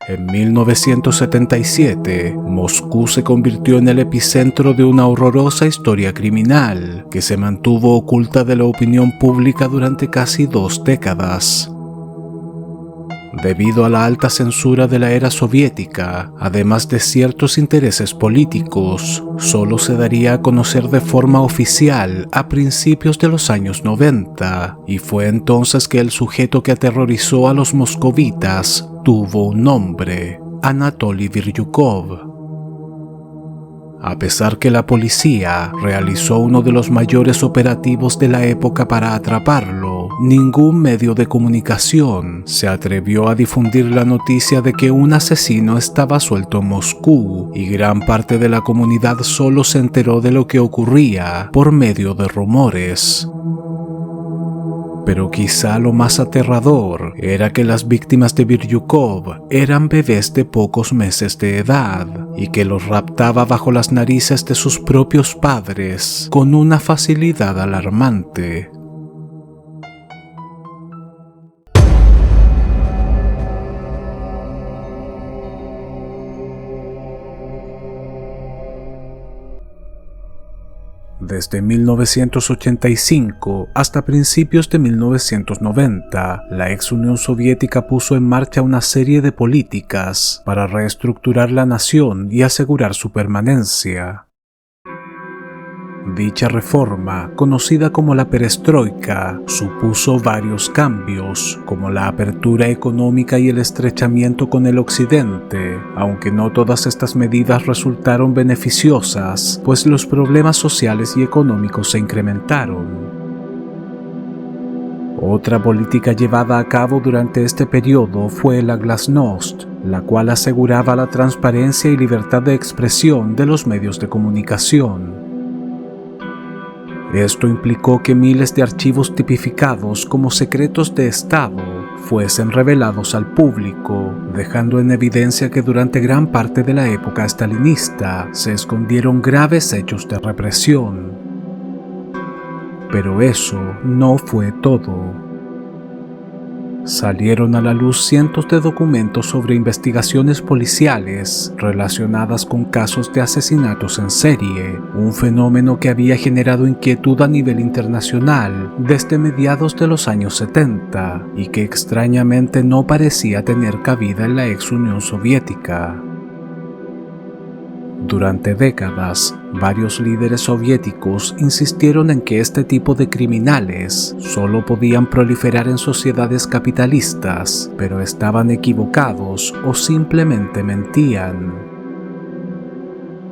En 1977, Moscú se convirtió en el epicentro de una horrorosa historia criminal que se mantuvo oculta de la opinión pública durante casi 2 décadas. Debido a la alta censura de la era soviética, además de ciertos intereses políticos, solo se daría a conocer de forma oficial a principios de los años 90, y fue entonces que el sujeto que aterrorizó a los moscovitas tuvo un nombre: Anatoly Biryukov. A pesar que la policía realizó uno de los mayores operativos de la época para atraparlo, ningún medio de comunicación se atrevió a difundir la noticia de que un asesino estaba suelto en Moscú, y gran parte de la comunidad solo se enteró de lo que ocurría por medio de rumores. Pero quizá lo más aterrador era que las víctimas de Biryukov eran bebés de pocos meses de edad y que los raptaba bajo las narices de sus propios padres con una facilidad alarmante. Desde 1985 hasta principios de 1990, la ex Unión Soviética puso en marcha una serie de políticas para reestructurar la nación y asegurar su permanencia. Dicha reforma, conocida como la perestroika, supuso varios cambios, como la apertura económica y el estrechamiento con el occidente, aunque no todas estas medidas resultaron beneficiosas, pues los problemas sociales y económicos se incrementaron. Otra política llevada a cabo durante este periodo fue la Glasnost, la cual aseguraba la transparencia y libertad de expresión de los medios de comunicación. Esto implicó que miles de archivos tipificados como secretos de Estado fuesen revelados al público, dejando en evidencia que durante gran parte de la época estalinista se escondieron graves hechos de represión. Pero eso no fue todo. Salieron a la luz cientos de documentos sobre investigaciones policiales relacionadas con casos de asesinatos en serie, un fenómeno que había generado inquietud a nivel internacional desde mediados de los años 70 y que extrañamente no parecía tener cabida en la ex Unión Soviética. Durante décadas, varios líderes soviéticos insistieron en que este tipo de criminales solo podían proliferar en sociedades capitalistas, pero estaban equivocados o simplemente mentían.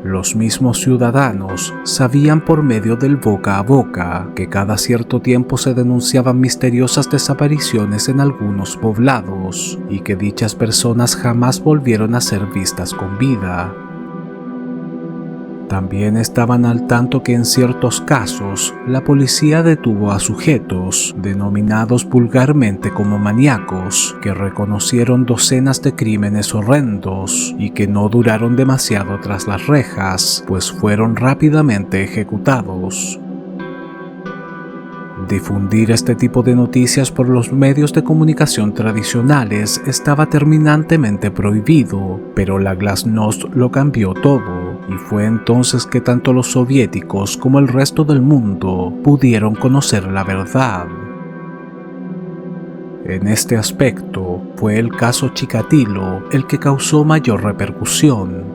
Los mismos ciudadanos sabían por medio del boca a boca que cada cierto tiempo se denunciaban misteriosas desapariciones en algunos poblados y que dichas personas jamás volvieron a ser vistas con vida. También estaban al tanto que en ciertos casos la policía detuvo a sujetos, denominados vulgarmente como maníacos, que reconocieron docenas de crímenes horrendos y que no duraron demasiado tras las rejas, pues fueron rápidamente ejecutados. Difundir este tipo de noticias por los medios de comunicación tradicionales estaba terminantemente prohibido, pero la Glasnost lo cambió todo, y fue entonces que tanto los soviéticos como el resto del mundo pudieron conocer la verdad. En este aspecto, fue el caso Chikatilo el que causó mayor repercusión.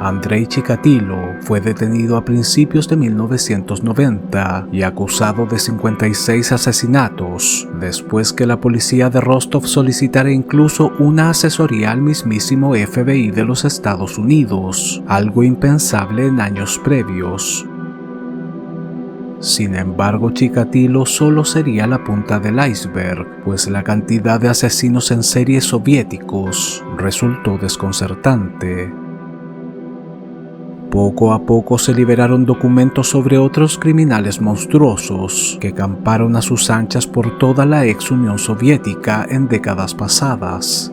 Andrei Chikatilo fue detenido a principios de 1990 y acusado de 56 asesinatos, después que la policía de Rostov solicitara incluso una asesoría al mismísimo FBI de los Estados Unidos, algo impensable en años previos. Sin embargo, Chikatilo solo sería la punta del iceberg, pues la cantidad de asesinos en serie soviéticos resultó desconcertante. Poco a poco se liberaron documentos sobre otros criminales monstruosos que camparon a sus anchas por toda la ex Unión Soviética en décadas pasadas.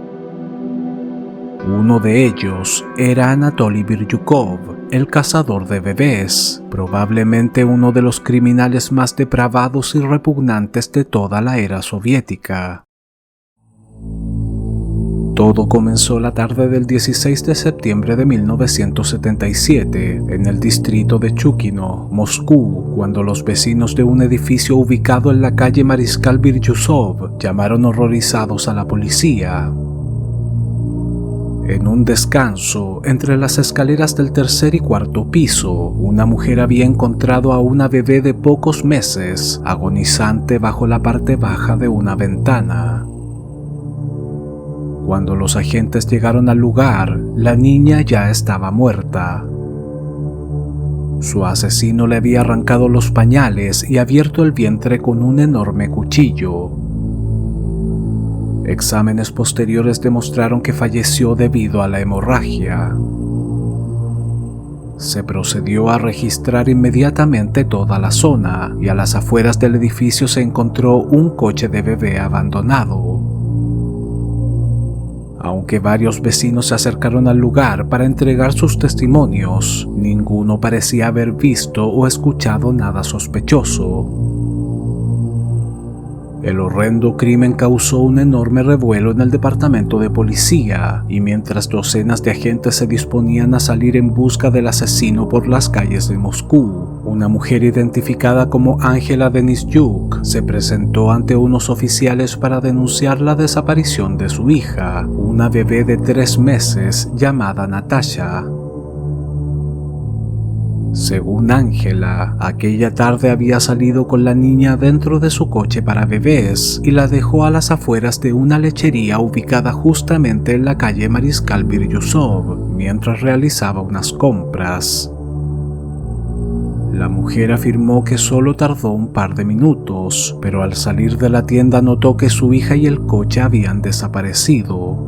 Uno de ellos era Anatoly Biryukov, el cazador de bebés, probablemente uno de los criminales más depravados y repugnantes de toda la era soviética. Todo comenzó la tarde del 16 de septiembre de 1977 en el distrito de Chukino, Moscú, cuando los vecinos de un edificio ubicado en la calle Mariscal Biryusov llamaron horrorizados a la policía. En un descanso, entre las escaleras del tercer y cuarto piso, una mujer había encontrado a una bebé de pocos meses, agonizante bajo la parte baja de una ventana. Cuando los agentes llegaron al lugar, la niña ya estaba muerta. Su asesino le había arrancado los pañales y abierto el vientre con un enorme cuchillo. Exámenes posteriores demostraron que falleció debido a la hemorragia. Se procedió a registrar inmediatamente toda la zona y a las afueras del edificio se encontró un coche de bebé abandonado. Aunque varios vecinos se acercaron al lugar para entregar sus testimonios, ninguno parecía haber visto o escuchado nada sospechoso. El horrendo crimen causó un enorme revuelo en el departamento de policía, y mientras docenas de agentes se disponían a salir en busca del asesino por las calles de Moscú, una mujer identificada como Angela Denisyuk se presentó ante unos oficiales para denunciar la desaparición de su hija, una bebé de 3 meses llamada Natasha. Según Angela, aquella tarde había salido con la niña dentro de su coche para bebés y la dejó a las afueras de una lechería ubicada justamente en la calle Mariscal Biryusov mientras realizaba unas compras. La mujer afirmó que solo tardó un par de minutos, pero al salir de la tienda notó que su hija y el coche habían desaparecido.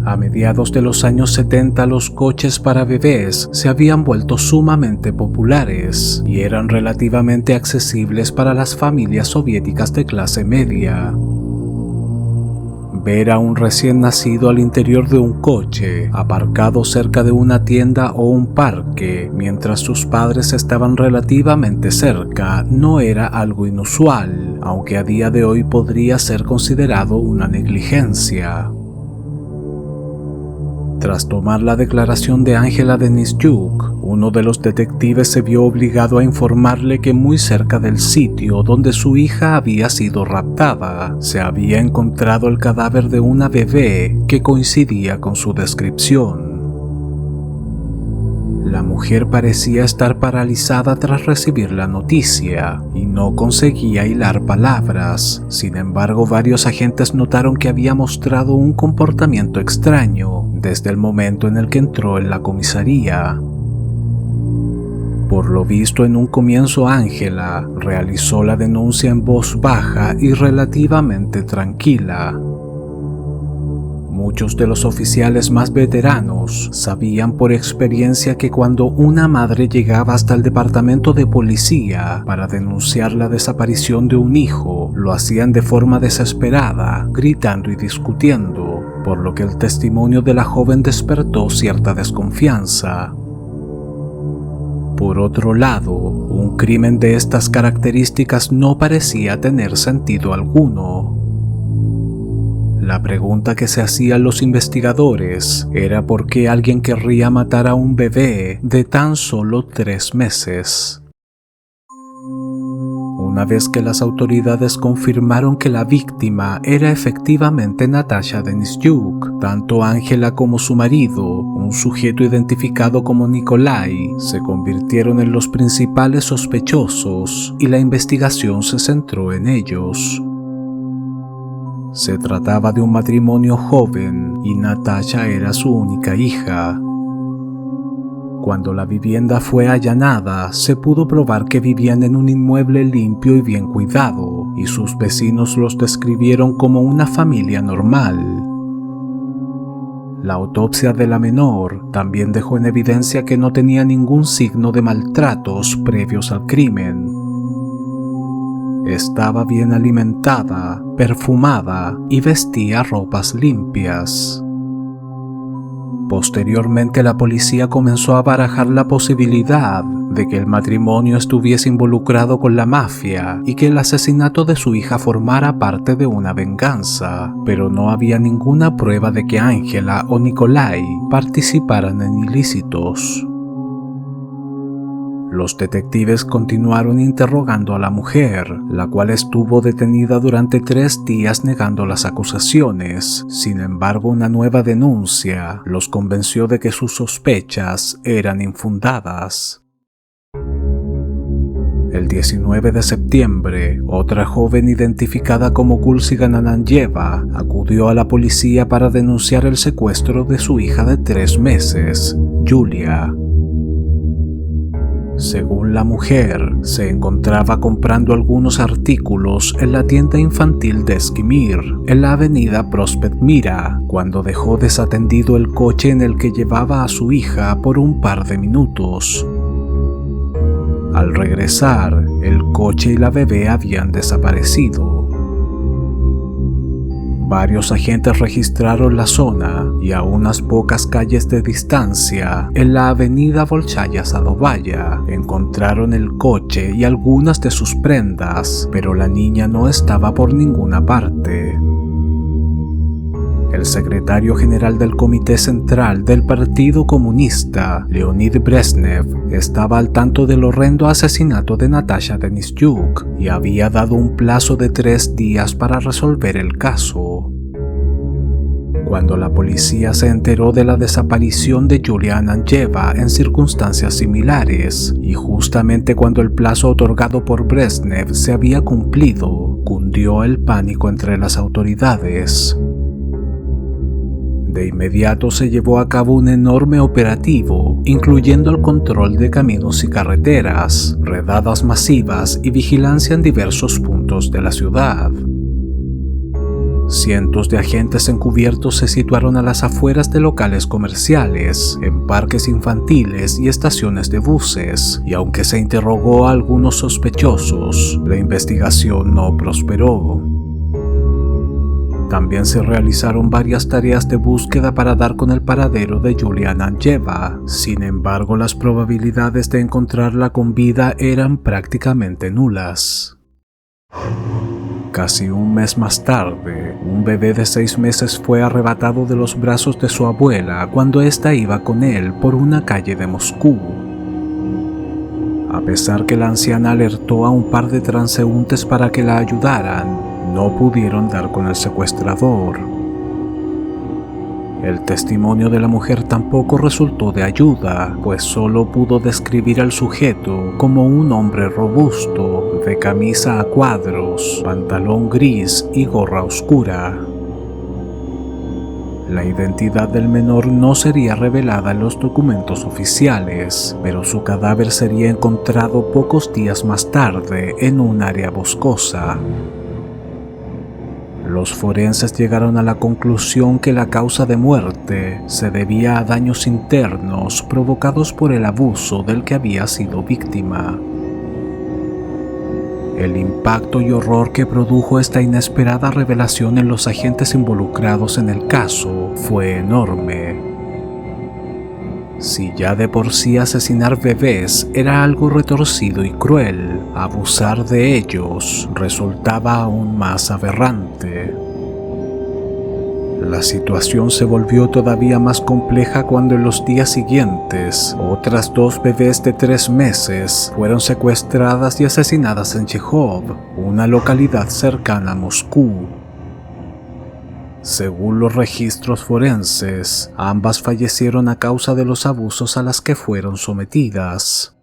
A mediados de los años 70 los coches para bebés se habían vuelto sumamente populares y eran relativamente accesibles para las familias soviéticas de clase media. Ver a un recién nacido al interior de un coche, aparcado cerca de una tienda o un parque, mientras sus padres estaban relativamente cerca, no era algo inusual, aunque a día de hoy podría ser considerado una negligencia. Tras tomar la declaración de Angela Denisyuk, uno de los detectives se vio obligado a informarle que muy cerca del sitio donde su hija había sido raptada, se había encontrado el cadáver de una bebé que coincidía con su descripción. La mujer parecía estar paralizada tras recibir la noticia y no conseguía hilar palabras. Sin embargo, varios agentes notaron que había mostrado un comportamiento extraño desde el momento en el que entró en la comisaría. Por lo visto, en un comienzo Angela realizó la denuncia en voz baja y relativamente tranquila. Muchos de los oficiales más veteranos sabían por experiencia que cuando una madre llegaba hasta el departamento de policía para denunciar la desaparición de un hijo, lo hacían de forma desesperada, gritando y discutiendo, por lo que el testimonio de la joven despertó cierta desconfianza. Por otro lado, un crimen de estas características no parecía tener sentido alguno. La pregunta que se hacían los investigadores era por qué alguien querría matar a un bebé de tan solo 3 meses. Una vez que las autoridades confirmaron que la víctima era efectivamente Natasha Denisyuk, tanto Angela como su marido, un sujeto identificado como Nikolai, se convirtieron en los principales sospechosos y la investigación se centró en ellos. Se trataba de un matrimonio joven y Natasha era su única hija. Cuando la vivienda fue allanada, se pudo probar que vivían en un inmueble limpio y bien cuidado, y sus vecinos los describieron como una familia normal. La autopsia de la menor también dejó en evidencia que no tenía ningún signo de maltratos previos al crimen. Estaba bien alimentada, perfumada y vestía ropas limpias. Posteriormente, la policía comenzó a barajar la posibilidad de que el matrimonio estuviese involucrado con la mafia y que el asesinato de su hija formara parte de una venganza, pero no había ninguna prueba de que Angela o Nikolai participaran en ilícitos. Los detectives continuaron interrogando a la mujer, la cual estuvo detenida durante 3 días negando las acusaciones. Sin embargo, una nueva denuncia los convenció de que sus sospechas eran infundadas. El 19 de septiembre, otra joven identificada como Gulsiga Nanayeva acudió a la policía para denunciar el secuestro de su hija de 3 meses, Yulia. Según la mujer, se encontraba comprando algunos artículos en la tienda infantil de Eskimir, en la avenida Prospect Mira, cuando dejó desatendido el coche en el que llevaba a su hija por un par de minutos. Al regresar, el coche y la bebé habían desaparecido. Varios agentes registraron la zona y a unas pocas calles de distancia, en la avenida Bolshaya Sadovaya, encontraron el coche y algunas de sus prendas, pero la niña no estaba por ninguna parte. El secretario general del Comité Central del Partido Comunista, Leonid Brezhnev, estaba al tanto del horrendo asesinato de Natasha Denisyuk y había dado un plazo de 3 días para resolver el caso. Cuando la policía se enteró de la desaparición de Yulia Ananyeva en circunstancias similares, y justamente cuando el plazo otorgado por Brezhnev se había cumplido, cundió el pánico entre las autoridades. De inmediato se llevó a cabo un enorme operativo, incluyendo el control de caminos y carreteras, redadas masivas y vigilancia en diversos puntos de la ciudad. Cientos de agentes encubiertos se situaron a las afueras de locales comerciales, en parques infantiles y estaciones de buses, y aunque se interrogó a algunos sospechosos, la investigación no prosperó. También se realizaron varias tareas de búsqueda para dar con el paradero de Yulia Ananyeva. Sin embargo, las probabilidades de encontrarla con vida eran prácticamente nulas. Casi un mes más tarde, un bebé de 6 meses fue arrebatado de los brazos de su abuela cuando ésta iba con él por una calle de Moscú. A pesar que la anciana alertó a un par de transeúntes para que la ayudaran, no pudieron dar con el secuestrador. El testimonio de la mujer tampoco resultó de ayuda, pues solo pudo describir al sujeto como un hombre robusto, de camisa a cuadros, pantalón gris y gorra oscura. La identidad del menor no sería revelada en los documentos oficiales, pero su cadáver sería encontrado pocos días más tarde en un área boscosa. Los forenses llegaron a la conclusión que la causa de muerte se debía a daños internos provocados por el abuso del que había sido víctima. El impacto y horror que produjo esta inesperada revelación en los agentes involucrados en el caso fue enorme. Si ya de por sí asesinar bebés era algo retorcido y cruel, abusar de ellos resultaba aún más aberrante. La situación se volvió todavía más compleja cuando en los días siguientes, otras 2 bebés de 3 meses fueron secuestradas y asesinadas en Chejov, una localidad cercana a Moscú. Según los registros forenses, ambas fallecieron a causa de los abusos a los que fueron sometidas.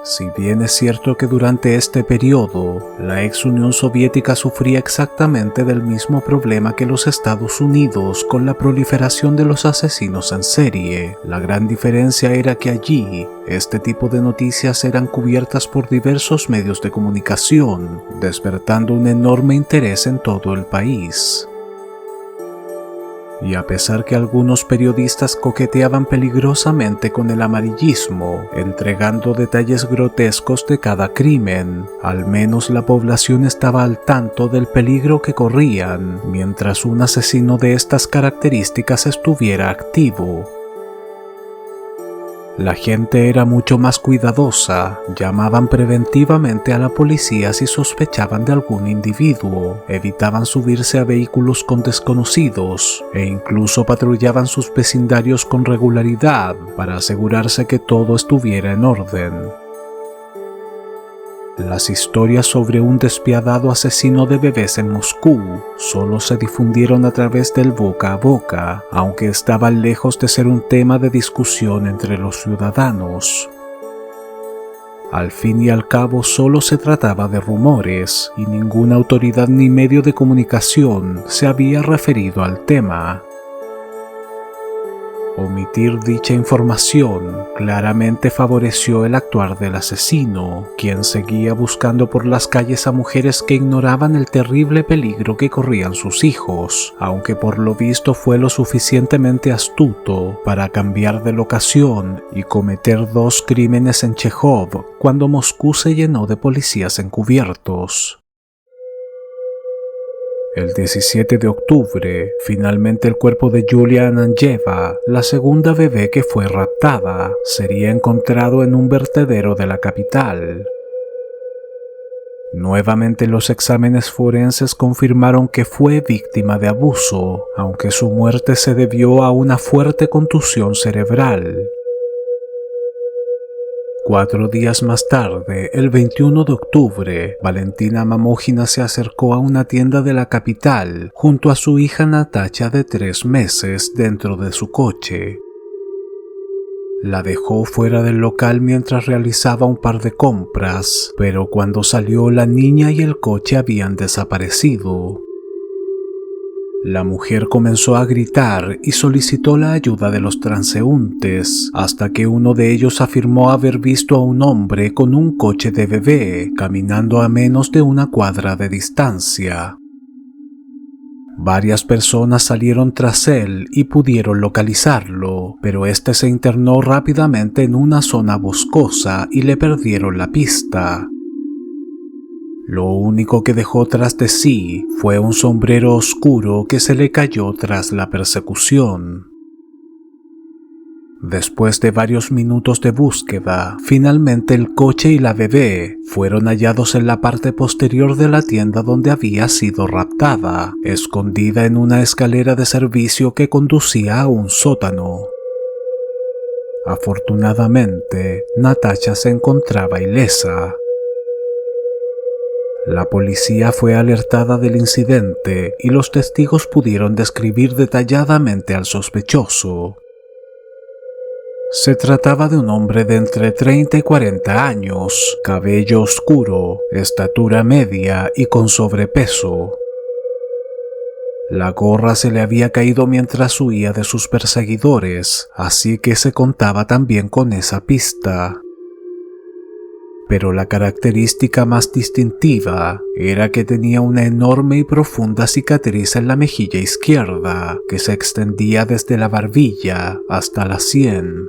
Si bien es cierto que durante este periodo, la ex Unión Soviética sufría exactamente del mismo problema que los Estados Unidos con la proliferación de los asesinos en serie, la gran diferencia era que allí, este tipo de noticias eran cubiertas por diversos medios de comunicación, despertando un enorme interés en todo el país. Y a pesar que algunos periodistas coqueteaban peligrosamente con el amarillismo, entregando detalles grotescos de cada crimen, al menos la población estaba al tanto del peligro que corrían mientras un asesino de estas características estuviera activo. La gente era mucho más cuidadosa, llamaban preventivamente a la policía si sospechaban de algún individuo, evitaban subirse a vehículos con desconocidos e incluso patrullaban sus vecindarios con regularidad para asegurarse que todo estuviera en orden. Las historias sobre un despiadado asesino de bebés en Moscú solo se difundieron a través del boca a boca, aunque estaban lejos de ser un tema de discusión entre los ciudadanos. Al fin y al cabo solo se trataba de rumores y ninguna autoridad ni medio de comunicación se había referido al tema. Omitir dicha información claramente favoreció el actuar del asesino, quien seguía buscando por las calles a mujeres que ignoraban el terrible peligro que corrían sus hijos, aunque por lo visto fue lo suficientemente astuto para cambiar de locación y cometer 2 crímenes en Chejov cuando Moscú se llenó de policías encubiertos. El 17 de octubre, finalmente el cuerpo de Yulia Ananyeva, la segunda bebé que fue raptada, sería encontrado en un vertedero de la capital. Nuevamente los exámenes forenses confirmaron que fue víctima de abuso, aunque su muerte se debió a una fuerte contusión cerebral. 4 días más tarde, el 21 de octubre, Valentina Mamójina se acercó a una tienda de la capital junto a su hija Natasha de 3 meses dentro de su coche. La dejó fuera del local mientras realizaba un par de compras, pero cuando salió la niña y el coche habían desaparecido. La mujer comenzó a gritar y solicitó la ayuda de los transeúntes, hasta que uno de ellos afirmó haber visto a un hombre con un coche de bebé caminando a menos de 1 cuadra de distancia. Varias personas salieron tras él y pudieron localizarlo, pero este se internó rápidamente en una zona boscosa y le perdieron la pista. Lo único que dejó tras de sí fue un sombrero oscuro que se le cayó tras la persecución. Después de varios minutos de búsqueda, finalmente el coche y la bebé fueron hallados en la parte posterior de la tienda donde había sido raptada, escondida en una escalera de servicio que conducía a un sótano. Afortunadamente, Natasha se encontraba ilesa. La policía fue alertada del incidente y los testigos pudieron describir detalladamente al sospechoso. Se trataba de un hombre de entre 30 y 40 años, cabello oscuro, estatura media y con sobrepeso. La gorra se le había caído mientras huía de sus perseguidores, así que se contaba también con esa pista. Pero la característica más distintiva era que tenía una enorme y profunda cicatriz en la mejilla izquierda, que se extendía desde la barbilla hasta la sien.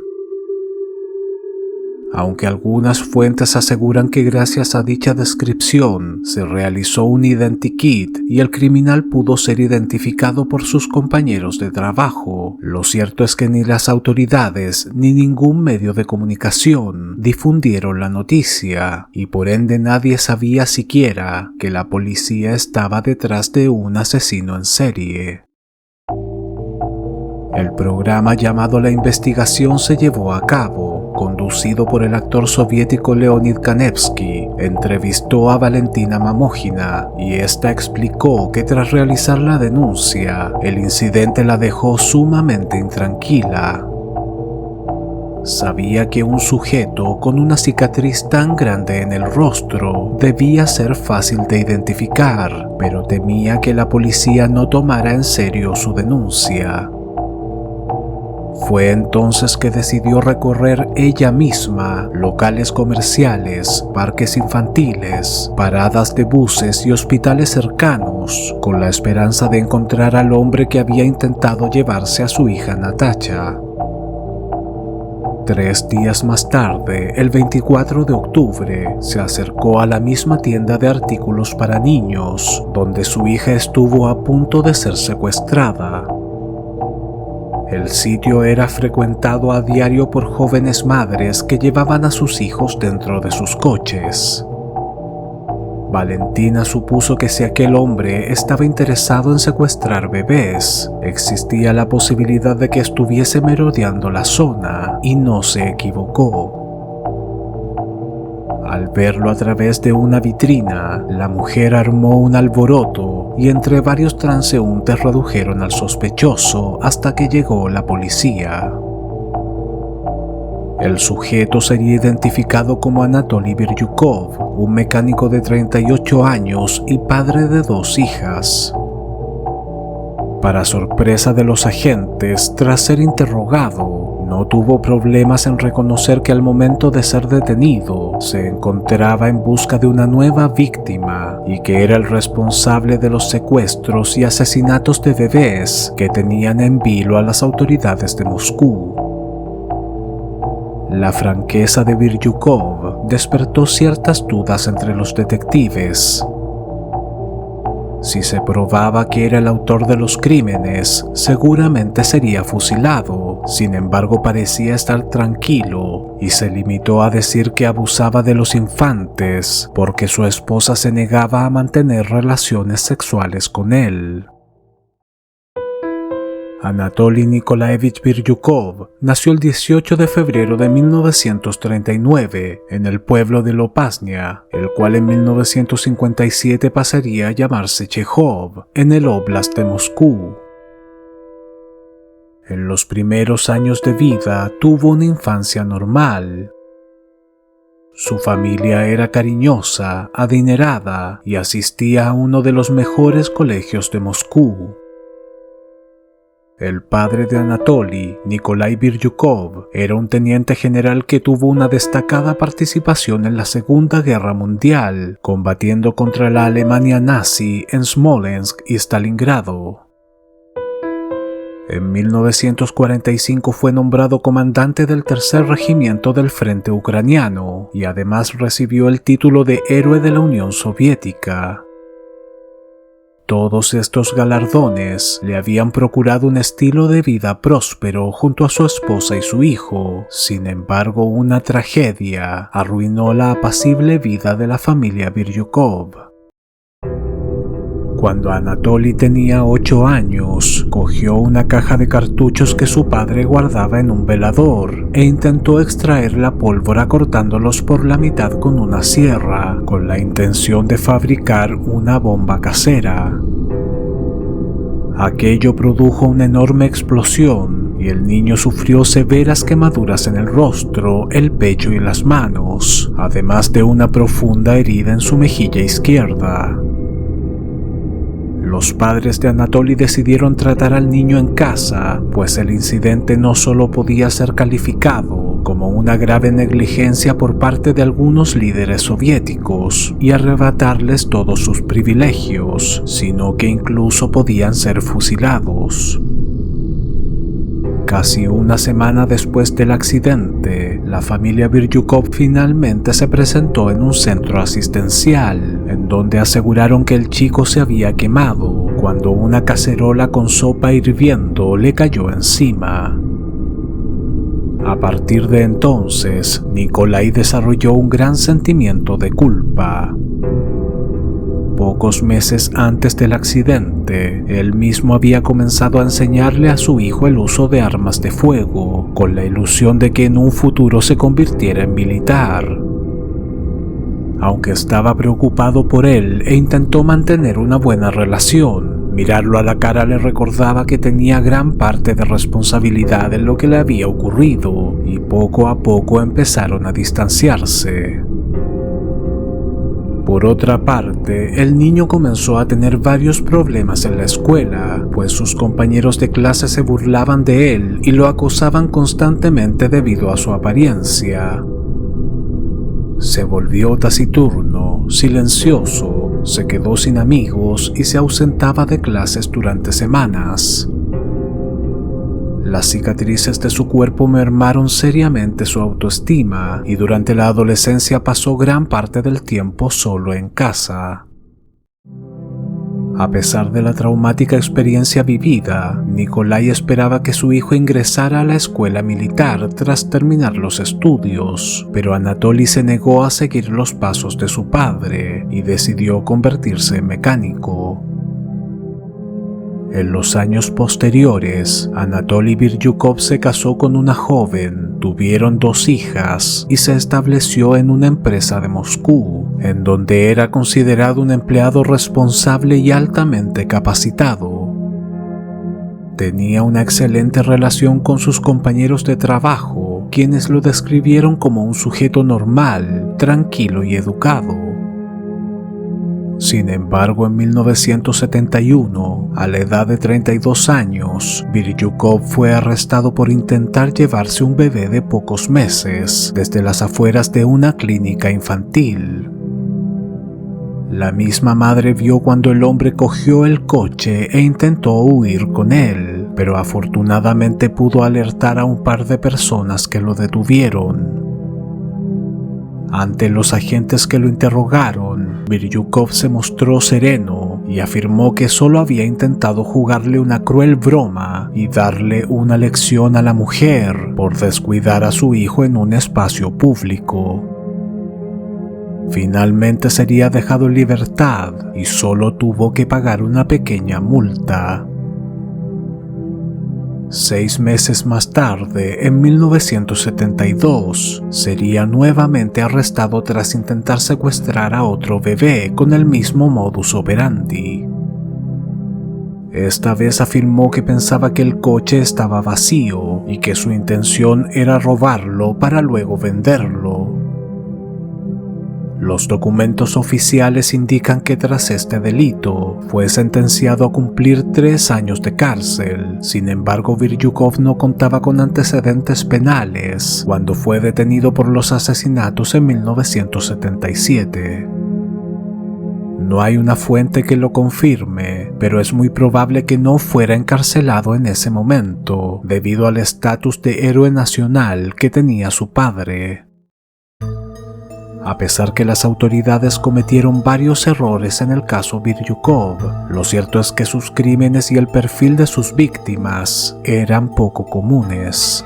Aunque algunas fuentes aseguran que gracias a dicha descripción se realizó un identikit y el criminal pudo ser identificado por sus compañeros de trabajo, lo cierto es que ni las autoridades ni ningún medio de comunicación difundieron la noticia y por ende nadie sabía siquiera que la policía estaba detrás de un asesino en serie. El programa llamado La Investigación se llevó a cabo, conducido por el actor soviético Leonid Kanevsky. Entrevistó a Valentina Mamójina y esta explicó que tras realizar la denuncia, el incidente la dejó sumamente intranquila. Sabía que un sujeto con una cicatriz tan grande en el rostro debía ser fácil de identificar, pero temía que la policía no tomara en serio su denuncia. Fue entonces que decidió recorrer ella misma locales comerciales, parques infantiles, paradas de buses y hospitales cercanos, con la esperanza de encontrar al hombre que había intentado llevarse a su hija Natasha. 3 días más tarde, el 24 de octubre, se acercó a la misma tienda de artículos para niños, donde su hija estuvo a punto de ser secuestrada. El sitio era frecuentado a diario por jóvenes madres que llevaban a sus hijos dentro de sus coches. Valentina supuso que si aquel hombre estaba interesado en secuestrar bebés, existía la posibilidad de que estuviese merodeando la zona, y no se equivocó. Al verlo a través de una vitrina, la mujer armó un alboroto y entre varios transeúntes redujeron al sospechoso hasta que llegó la policía. El sujeto sería identificado como Anatoly Biryukov, un mecánico de 38 años y padre de 2 hijas. Para sorpresa de los agentes, tras ser interrogado, no tuvo problemas en reconocer que al momento de ser detenido se encontraba en busca de una nueva víctima y que era el responsable de los secuestros y asesinatos de bebés que tenían en vilo a las autoridades de Moscú. La franqueza de Biryukov despertó ciertas dudas entre los detectives. Si se probaba que era el autor de los crímenes, seguramente sería fusilado. Sin embargo, parecía estar tranquilo y se limitó a decir que abusaba de los infantes porque su esposa se negaba a mantener relaciones sexuales con él. Anatoly Nikolaevich Biryukov nació el 18 de febrero de 1939 en el pueblo de Lopasnia, el cual en 1957 pasaría a llamarse Chejov, en el Oblast de Moscú. En los primeros años de vida tuvo una infancia normal. Su familia era cariñosa, adinerada y asistía a uno de los mejores colegios de Moscú. El padre de Anatoly, Nikolai Biryukov, era un teniente general que tuvo una destacada participación en la Segunda Guerra Mundial, combatiendo contra la Alemania nazi en Smolensk y Stalingrado. En 1945 fue nombrado comandante del Tercer Regimiento del Frente Ucraniano y además recibió el título de Héroe de la Unión Soviética. Todos estos galardones le habían procurado un estilo de vida próspero junto a su esposa y su hijo. Sin embargo, una tragedia arruinó la apacible vida de la familia Biryukov. Cuando Anatoly tenía 8 años, cogió una caja de cartuchos que su padre guardaba en un velador e intentó extraer la pólvora cortándolos por la mitad con una sierra, con la intención de fabricar una bomba casera. Aquello produjo una enorme explosión y el niño sufrió severas quemaduras en el rostro, el pecho y las manos, además de una profunda herida en su mejilla izquierda. Los padres de Anatoly decidieron tratar al niño en casa, pues el incidente no solo podía ser calificado como una grave negligencia por parte de algunos líderes soviéticos y arrebatarles todos sus privilegios, sino que incluso podían ser fusilados. Casi una semana después del accidente, la familia Biryukov finalmente se presentó en un centro asistencial, en donde aseguraron que el chico se había quemado cuando una cacerola con sopa hirviendo le cayó encima. A partir de entonces, Nikolai desarrolló un gran sentimiento de culpa. Pocos meses antes del accidente, él mismo había comenzado a enseñarle a su hijo el uso de armas de fuego, con la ilusión de que en un futuro se convirtiera en militar. Aunque estaba preocupado por él e intentó mantener una buena relación, mirarlo a la cara le recordaba que tenía gran parte de responsabilidad en lo que le había ocurrido, y poco a poco empezaron a distanciarse. Por otra parte, el niño comenzó a tener varios problemas en la escuela, pues sus compañeros de clase se burlaban de él y lo acosaban constantemente debido a su apariencia. Se volvió taciturno, silencioso, se quedó sin amigos y se ausentaba de clases durante semanas. Las cicatrices de su cuerpo mermaron seriamente su autoestima y durante la adolescencia pasó gran parte del tiempo solo en casa. A pesar de la traumática experiencia vivida, Nikolai esperaba que su hijo ingresara a la escuela militar tras terminar los estudios, pero Anatoly se negó a seguir los pasos de su padre y decidió convertirse en mecánico. En los años posteriores, Anatoly Biryukov se casó con una joven, tuvieron 2 hijas y se estableció en una empresa de Moscú, en donde era considerado un empleado responsable y altamente capacitado. Tenía una excelente relación con sus compañeros de trabajo, quienes lo describieron como un sujeto normal, tranquilo y educado. Sin embargo, en 1971, a la edad de 32 años, Biryukov fue arrestado por intentar llevarse un bebé de pocos meses desde las afueras de una clínica infantil. La misma madre vio cuando el hombre cogió el coche e intentó huir con él, pero afortunadamente pudo alertar a un par de personas que lo detuvieron. Ante los agentes que lo interrogaron, Biryukov se mostró sereno y afirmó que solo había intentado jugarle una cruel broma y darle una lección a la mujer por descuidar a su hijo en un espacio público. Finalmente sería dejado en libertad y solo tuvo que pagar una pequeña multa. 6 meses más tarde, en 1972, sería nuevamente arrestado tras intentar secuestrar a otro bebé con el mismo modus operandi. Esta vez afirmó que pensaba que el coche estaba vacío y que su intención era robarlo para luego venderlo. Los documentos oficiales indican que tras este delito fue sentenciado a cumplir 3 años de cárcel. Sin embargo, Biryukov no contaba con antecedentes penales cuando fue detenido por los asesinatos en 1977. No hay una fuente que lo confirme, pero es muy probable que no fuera encarcelado en ese momento, debido al estatus de héroe nacional que tenía su padre. A pesar que las autoridades cometieron varios errores en el caso Biryukov, lo cierto es que sus crímenes y el perfil de sus víctimas eran poco comunes.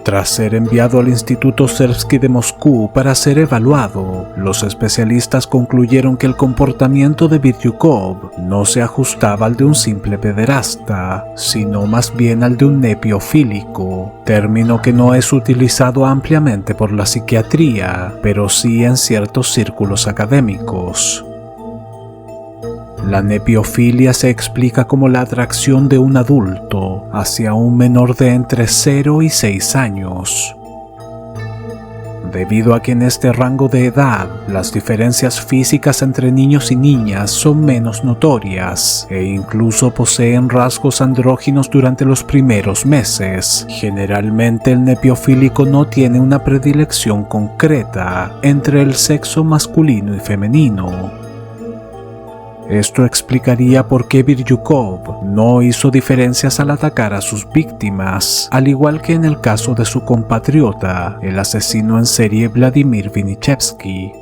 Tras ser enviado al Instituto Sersky de Moscú para ser evaluado, los especialistas concluyeron que el comportamiento de Biryukov no se ajustaba al de un simple pederasta, sino más bien al de un nepiofílico, término que no es utilizado ampliamente por la psiquiatría, pero sí en ciertos círculos académicos. La nepiofilia se explica como la atracción de un adulto hacia un menor de entre 0 y 6 años. Debido a que en este rango de edad las diferencias físicas entre niños y niñas son menos notorias e incluso poseen rasgos andróginos durante los primeros meses, generalmente el nepiofílico no tiene una predilección concreta entre el sexo masculino y femenino. Esto explicaría por qué Biryukov no hizo diferencias al atacar a sus víctimas, al igual que en el caso de su compatriota, el asesino en serie Vladimir Vinichevsky.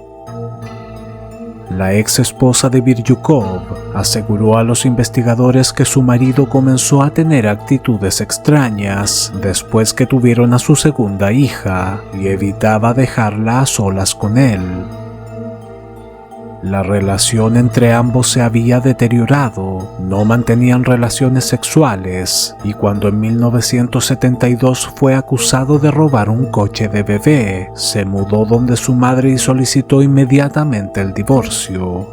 La ex esposa de Biryukov aseguró a los investigadores que su marido comenzó a tener actitudes extrañas después que tuvieron a su segunda hija y evitaba dejarla a solas con él. La relación entre ambos se había deteriorado, no mantenían relaciones sexuales y cuando en 1972 fue acusado de robar un coche de bebé, se mudó donde su madre y solicitó inmediatamente el divorcio.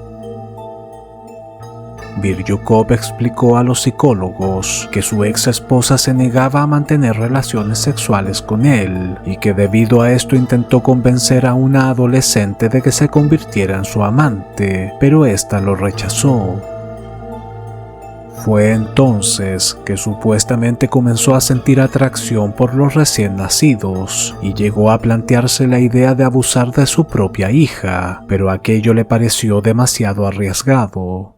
Biryukov explicó a los psicólogos que su ex esposa se negaba a mantener relaciones sexuales con él y que debido a esto intentó convencer a una adolescente de que se convirtiera en su amante, pero ésta lo rechazó. Fue entonces que supuestamente comenzó a sentir atracción por los recién nacidos y llegó a plantearse la idea de abusar de su propia hija, pero aquello le pareció demasiado arriesgado.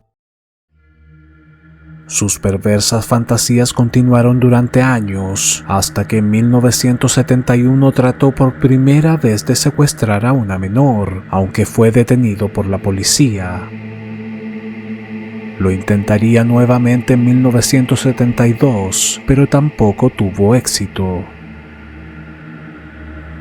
Sus perversas fantasías continuaron durante años, hasta que en 1971 trató por primera vez de secuestrar a una menor, aunque fue detenido por la policía. Lo intentaría nuevamente en 1972, pero tampoco tuvo éxito.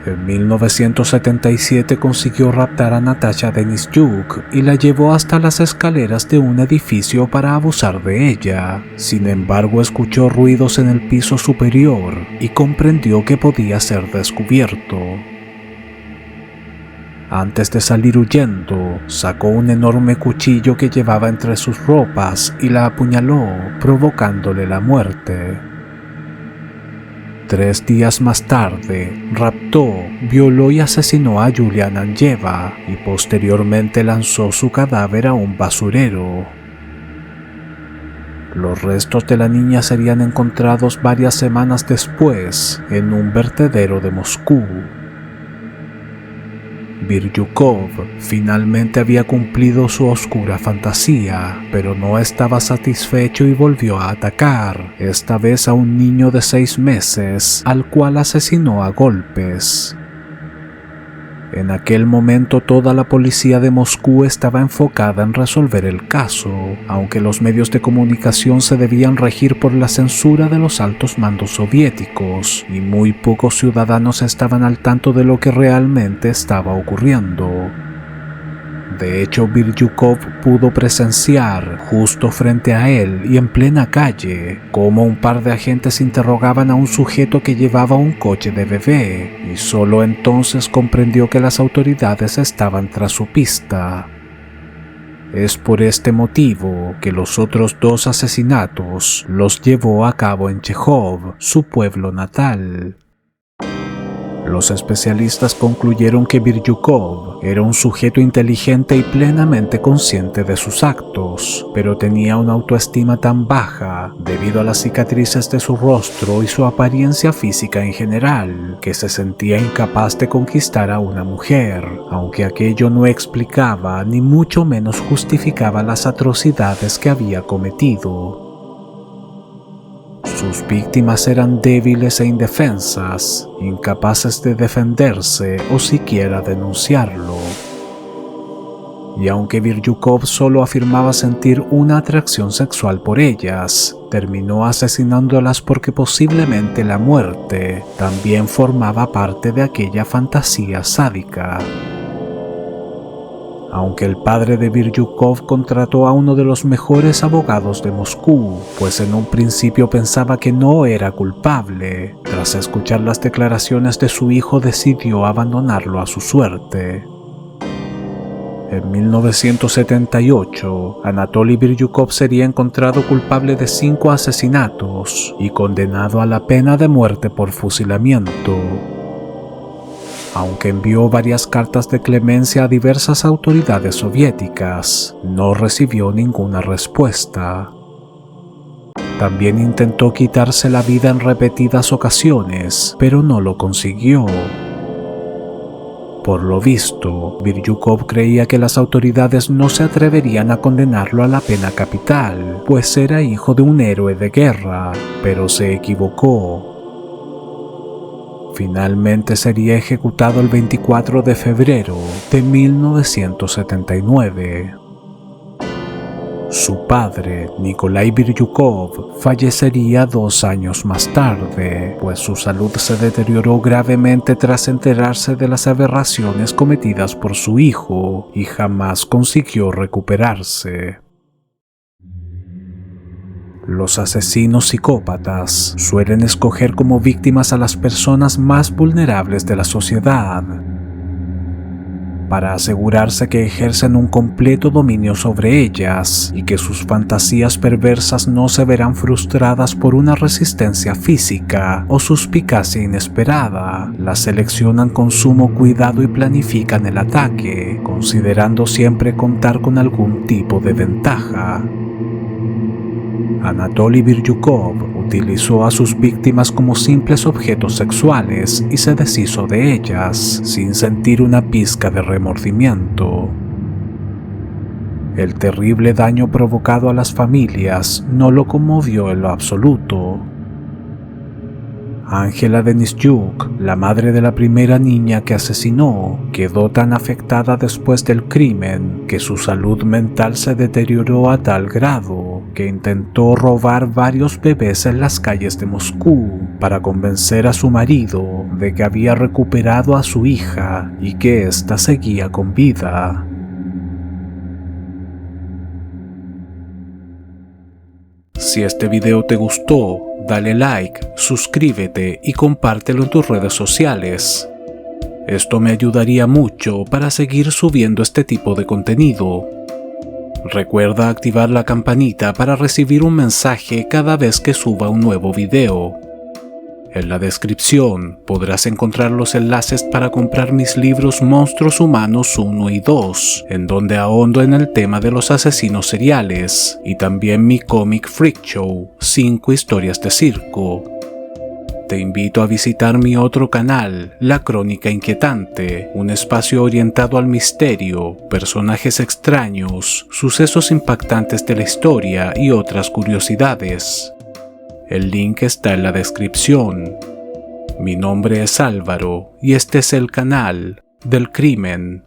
En 1977 consiguió raptar a Natasha Denisyuk y la llevó hasta las escaleras de un edificio para abusar de ella. Sin embargo, escuchó ruidos en el piso superior y comprendió que podía ser descubierto. Antes de salir huyendo, sacó un enorme cuchillo que llevaba entre sus ropas y la apuñaló, provocándole la muerte. 3 días más tarde, raptó, violó y asesinó a Yulia Ananyeva y posteriormente lanzó su cadáver a un basurero. Los restos de la niña serían encontrados varias semanas después en un vertedero de Moscú. Biryukov finalmente había cumplido su oscura fantasía, pero no estaba satisfecho y volvió a atacar, esta vez a un niño de 6 meses, al cual asesinó a golpes. En aquel momento toda la policía de Moscú estaba enfocada en resolver el caso, aunque los medios de comunicación se debían regir por la censura de los altos mandos soviéticos, y muy pocos ciudadanos estaban al tanto de lo que realmente estaba ocurriendo. De hecho, Biryukov pudo presenciar, justo frente a él y en plena calle, cómo un par de agentes interrogaban a un sujeto que llevaba un coche de bebé, y solo entonces comprendió que las autoridades estaban tras su pista. Es por este motivo que los otros 2 asesinatos los llevó a cabo en Chejov, su pueblo natal. Los especialistas concluyeron que Biryukov era un sujeto inteligente y plenamente consciente de sus actos, pero tenía una autoestima tan baja debido a las cicatrices de su rostro y su apariencia física en general, que se sentía incapaz de conquistar a una mujer, aunque aquello no explicaba ni mucho menos justificaba las atrocidades que había cometido. Sus víctimas eran débiles e indefensas, incapaces de defenderse o siquiera denunciarlo. Y aunque Biryukov solo afirmaba sentir una atracción sexual por ellas, terminó asesinándolas porque posiblemente la muerte también formaba parte de aquella fantasía sádica. Aunque el padre de Biryukov contrató a uno de los mejores abogados de Moscú, pues en un principio pensaba que no era culpable, tras escuchar las declaraciones de su hijo decidió abandonarlo a su suerte. En 1978, Anatoly Biryukov sería encontrado culpable de 5 asesinatos y condenado a la pena de muerte por fusilamiento. Aunque envió varias cartas de clemencia a diversas autoridades soviéticas, no recibió ninguna respuesta. También intentó quitarse la vida en repetidas ocasiones, pero no lo consiguió. Por lo visto, Biryukov creía que las autoridades no se atreverían a condenarlo a la pena capital, pues era hijo de un héroe de guerra, pero se equivocó. Finalmente sería ejecutado el 24 de febrero de 1979. Su padre, Nikolai Biryukov, fallecería 2 años más tarde, pues su salud se deterioró gravemente tras enterarse de las aberraciones cometidas por su hijo y jamás consiguió recuperarse. Los asesinos psicópatas suelen escoger como víctimas a las personas más vulnerables de la sociedad. para asegurarse que ejercen un completo dominio sobre ellas y que sus fantasías perversas no se verán frustradas por una resistencia física o suspicacia inesperada. Las seleccionan con sumo cuidado y planifican el ataque, considerando siempre contar con algún tipo de ventaja. Anatoly Biryukov utilizó a sus víctimas como simples objetos sexuales y se deshizo de ellas sin sentir una pizca de remordimiento. El terrible daño provocado a las familias no lo conmovió en lo absoluto. Angela Denisyuk, la madre de la primera niña que asesinó, quedó tan afectada después del crimen que su salud mental se deterioró a tal grado que intentó robar varios bebés en las calles de Moscú para convencer a su marido de que había recuperado a su hija y que ésta seguía con vida. Si este video te gustó, dale like, suscríbete y compártelo en tus redes sociales. Esto me ayudaría mucho para seguir subiendo este tipo de contenido. Recuerda activar la campanita para recibir un mensaje cada vez que suba un nuevo video. En la descripción podrás encontrar los enlaces para comprar mis libros Monstruos Humanos 1 y 2, en donde ahondo en el tema de los asesinos seriales, y también mi cómic Freak Show, 5 historias de circo. Te invito a visitar mi otro canal, La Crónica Inquietante, un espacio orientado al misterio, personajes extraños, sucesos impactantes de la historia y otras curiosidades. El link está en la descripción. Mi nombre es Álvaro y este es el canal del crimen